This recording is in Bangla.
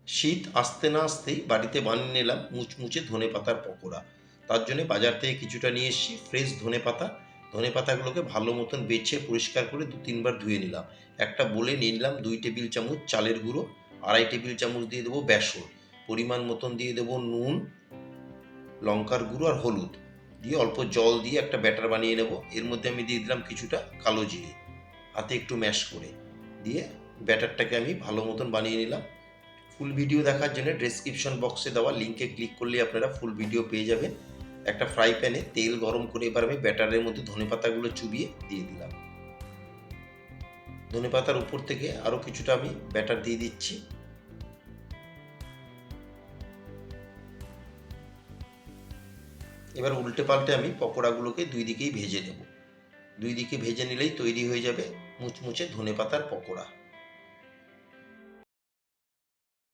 শীত আসতে না আসতেই বাড়িতে বানিয়ে নিলাম মুচমুচে ধনেপাতার পকোড়া। তার জন্যে বাজার থেকে কিছুটা নিয়ে এসেছি ফ্রেশ ধনেপাতা। ধনেপাতাগুলোকে ভালো মতন বেছে পরিষ্কার করে ২-৩ বার ধুয়ে নিলাম। একটা বোলে নিয়ে নিলাম ২ টেবিল চামচ চালের গুঁড়ো, ২.৫ টেবিল চামচ দিয়ে দেবো বেসন, পরিমাণ মতন দিয়ে দেবো নুন, লঙ্কার গুঁড়ো আর হলুদ। দিয়ে অল্প জল দিয়ে একটা ব্যাটার বানিয়ে নেব। এর মধ্যে আমি দিয়ে দিলাম কিছুটা কালো জিরে, হাতে একটু ম্যাশ করে। দিয়ে ব্যাটারটাকে আমি ভালো মতন বানিয়ে নিলাম। ফুল ভিডিও দেখার জন্য ডেসক্রিপশন বক্সে দেওয়া লিঙ্কে ক্লিক করলে আপনারা ফুল ভিডিও পেয়ে যাবেন। একটা ফ্রাই প্যানে তেল গরম করে এবার আমি ব্যাটারের মধ্যে ধনেপাতাগুলো চুবিয়ে দিয়ে দিলাম। ধনেপাতার উপর থেকে আরও কিছুটা আমি ব্যাটার দিয়ে দিচ্ছি। এবার উল্টে পাল্টে আমি পকোড়াগুলোকে দুই দিকেই ভেজে নেব। দুই দিকে ভেজে নিলেই তৈরি হয়ে যাবে মুচমুচে ধনেপাতার পকোড়া।